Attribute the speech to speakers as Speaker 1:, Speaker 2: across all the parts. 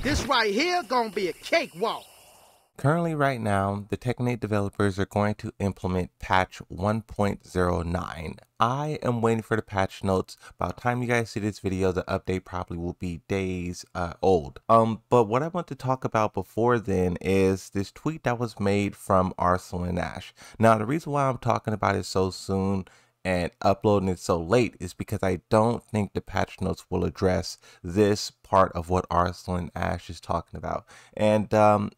Speaker 1: This right here gonna be a cakewalk.
Speaker 2: Currently, right now, the Tekken 8 developers are going to implement patch 1.09. I am waiting for the patch notes. By the time you guys see this video, the update probably will be days old. But what I want to talk about before then is this tweet that was made from Arslan and Ash. Now, the reason why I'm talking about it so soon and uploading it so late is because I don't think the patch notes will address this part of what Arslan Ash is talking about. And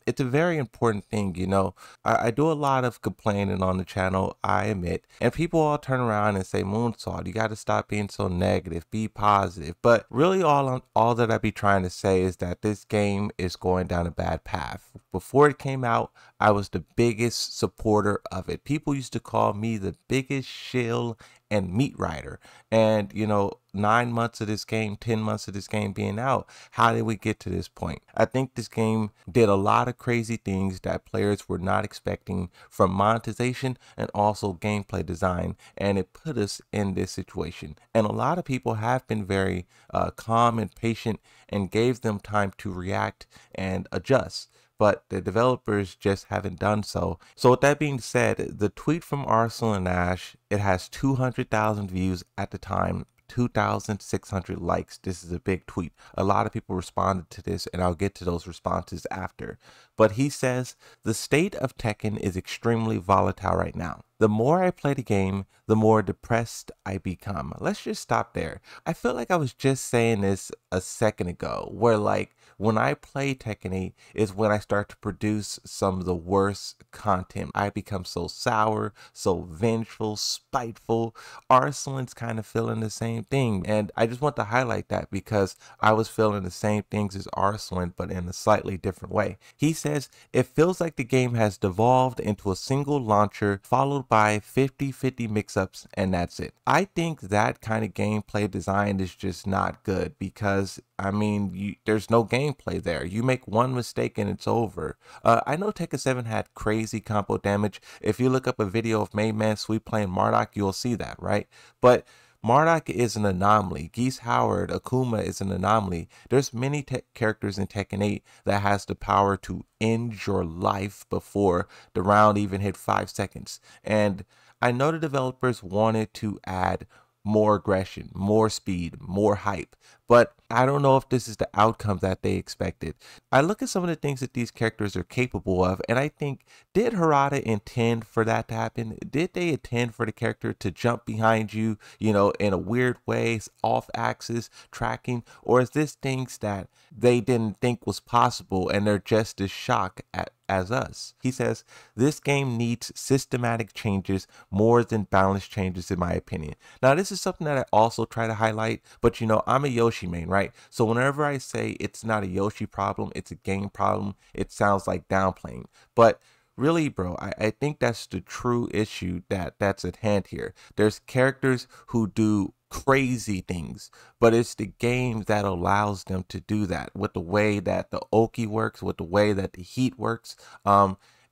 Speaker 2: it's a very important thing, you know. I do a lot of complaining on the channel, I admit, and people all turn around and say, Moonsault, you got to stop being so negative, be positive. But really all that I be trying to say is that this game is going down a bad path. Before it came out, I was the biggest supporter of it. People used to call me the biggest shill and meat rider. And, you know, 9 months of this game, 10 months of this game being out, how did we get to this point? I think this game did a lot of crazy things that players were not expecting from monetization and also gameplay design, and it put us in this situation. And a lot of people have been very calm and patient and gave them time to react and adjust, but the developers just haven't done so. So with that being said, the tweet from Arslan and Ash, it has 200,000 views at the time, 2,600 likes. This is a big tweet. A lot of people responded to this, and I'll get to those responses after. But he says, the state of Tekken is extremely volatile right now. The more I play the game, the more depressed I become. Let's just stop there. I feel like I was just saying this a second ago, where like when I play Tekken 8 is when I start to produce some of the worst content. I become so sour, so vengeful, spiteful. Arslan's kind of feeling the same thing. And I just want to highlight that because I was feeling the same things as Arslan, but in a slightly different way. He says, it feels like the game has devolved into a single launcher followed by 50-50 mix-ups, and that's it. I think that kind of gameplay design is just not good because, I mean, there's no gameplay there. You make one mistake and it's over. I know Tekken 7 had crazy combo damage. If you look up a video of Main Man Sweep playing Marduk, you'll see that, right? But Marduk is an anomaly. Geese Howard, Akuma is an anomaly. There's many characters in Tekken 8 that has the power to end your life before the round even hit 5 seconds. And I know the developers wanted to add more aggression, more speed, more hype, but I don't know if this is the outcome that they expected. I look at some of the things that these characters are capable of, and I think, did Harada intend for that to happen? Did they intend for the character to jump behind you, you know, in a weird way, off axis tracking, or is this things that they didn't think was possible and they're just as shocked as us? He says, this game needs systematic changes more than balanced changes, in my opinion. Now, this is something that I also try to highlight, but you know, I'm a Yoshi main, right? So whenever I say it's not a Yoshi problem, it's a game problem, it sounds like downplaying. But really, bro, I think that's the true issue that's at hand here. There's characters who do crazy things, but it's the game that allows them to do that with the way that the Oki works, with the way that the heat works.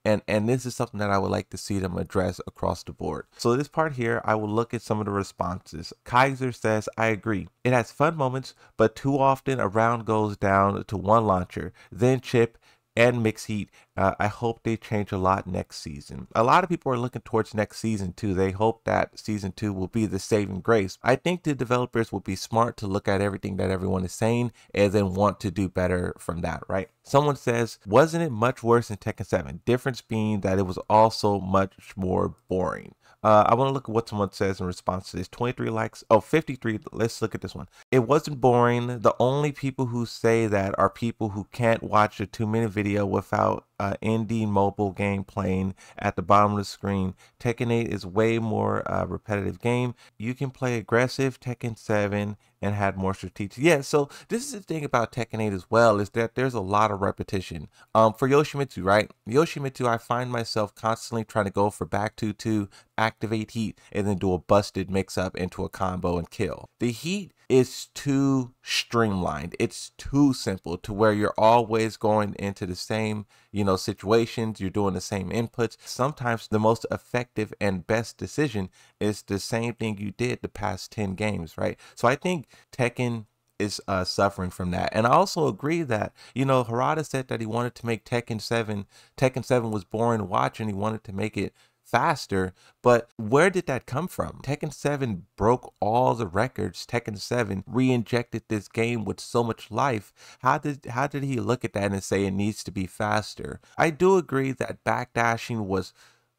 Speaker 2: And this is something that I would like to see them address across the board. So this part here, I will look at some of the responses. Kaiser says, I agree. It has fun moments, but too often a round goes down to one launcher, then chip, and mix heat. I hope they change a lot next season. A lot of people are looking towards next season too. They hope that season 2 will be the saving grace. I think the developers will be smart to look at everything that everyone is saying and then want to do better from that, right? Someone says, wasn't it much worse in Tekken 7? Difference being that it was also much more boring. I want to look at what someone says in response to this. 23 likes. Oh, 53. Let's look at this one. It wasn't boring. The only people who say that are people who can't watch a 2-minute video without indie mobile game playing at the bottom of the screen. Tekken 8 is way more repetitive game. You can play aggressive Tekken 7 and had more strategic. Yeah, so this is the thing about Tekken 8 as well, is that there's a lot of repetition. For Yoshimitsu, right? Yoshimitsu, I find myself constantly trying to go for back 2-2, activate heat, and then do a busted mix-up into a combo and kill. The heat is too streamlined. It's too simple to where you're always going into the same, you know, situations. You're doing the same inputs. Sometimes the most effective and best decision is the same thing you did the past 10 games, right? So I think Tekken is suffering from that. And I also agree that, you know, Harada said that he wanted to make Tekken 7 was boring to watch and he wanted to make it faster, but where did that come from? Tekken 7 broke all the records. Tekken 7 re-injected this game with so much life. How did he look at that and say it needs to be faster? I do agree that backdashing was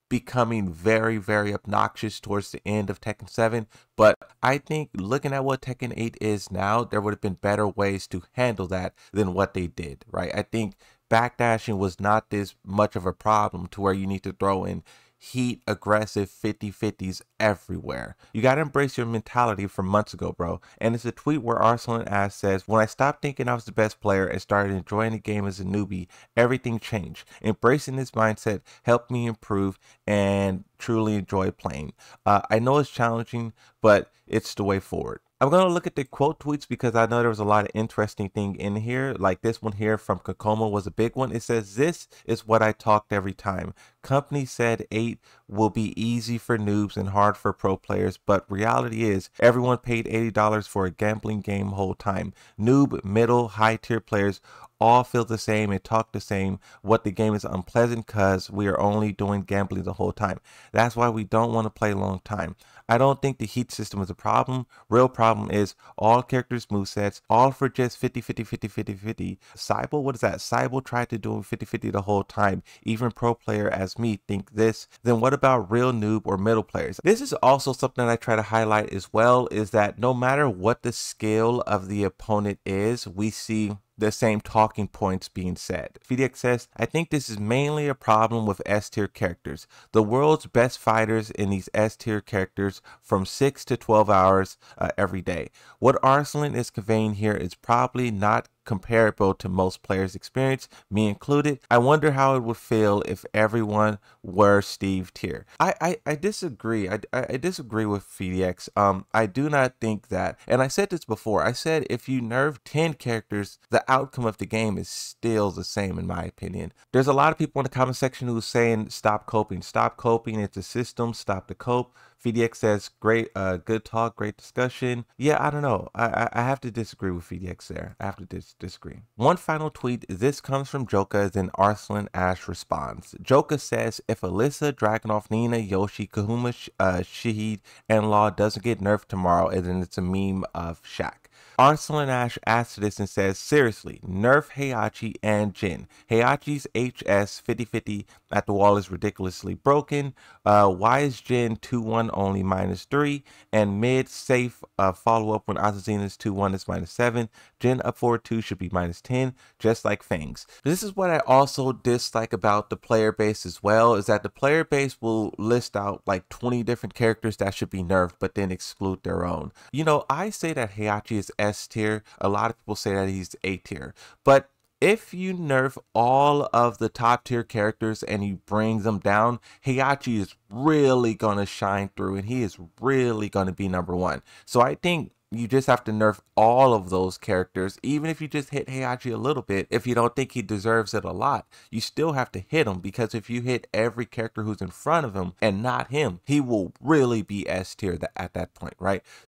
Speaker 2: becoming very, very obnoxious towards the end of Tekken 7, but I think looking at what Tekken 8 is now, there would have been better ways to handle that than what they did, right? I think backdashing was not this much of a problem to where you need to throw in heat aggressive 50-50s everywhere. You gotta embrace your mentality from months ago, bro. And it's a tweet where Arslan Ash says, when I stopped thinking I was the best player and started enjoying the game as a newbie, everything changed. Embracing this mindset helped me improve and truly enjoy playing. I know it's challenging, but it's the way forward. I'm going to look at the quote tweets because I know there was a lot of interesting thing in here. Like this one here from Kokomo was a big one. It says, this is what I talked every time. Company said 8 will be easy for noobs and hard for pro players, but reality is everyone paid $80 for a gambling game whole time. Noob, middle, high tier players all feel the same and talk the same. What the game is unpleasant because we are only doing gambling the whole time. That's why we don't want to play a long time. I don't think the heat system is a problem. Real problem is all characters movesets, all for just 50, 50, 50, 50, 50. Cybele, what is that? Cybele tried to do 50, 50 the whole time. Even pro player as me think this. Then what about real noob or middle players? This is also something I try to highlight as well, is that no matter what the skill of the opponent is, we see the same talking points being said. FDX says, I think this is mainly a problem with S-tier characters. The world's best fighters in these S-tier characters from 6 to 12 hours every day. What Arslan is conveying here is probably not comparable to most players' experience, me included. I wonder how it would feel if everyone were Steve tier. I disagree. I disagree with FDX. I do not think that, and I said this before, I said if you nerf 10 characters, the outcome of the game is still the same in my opinion. There's a lot of people in the comment section who's saying stop coping. Stop coping, it's a system, stop the cope. FDX says, great, good talk, great discussion. Yeah, I don't know. I have to disagree with FDX there. I have to disagree. One final tweet. This comes from Joka, then Arslan Ash responds. Joka says, if Alyssa, Dragunov, Nina, Yoshi, Kahuma, Shahid, and Law doesn't get nerfed tomorrow, and then it's a meme of Shaq. Arslan Ash asks this and says, seriously, nerf Heihachi and Jin. Heihachi's HS 50-50 at the wall is ridiculously broken. Why is Jin 2-1 only -3? And mid safe follow up when Azucena's 2-1 is -7. Jin up 4-2 should be -10, just like Fangs. This is what I also dislike about the player base as well, is that the player base will list out like 20 different characters that should be nerfed, but then exclude their own. You know, I say that Heihachi is S tier. A lot of people say that he's A tier, but if you nerf all of the top tier characters and you bring them down, Heihachi is really going to shine through and he is really going to be #1. So I think you just have to nerf all of those characters, even if you just hit Heihachi a little bit. If you don't think he deserves it a lot, you still have to hit him, because if you hit every character who's in front of him and not him, he will really be S tier at that point, right?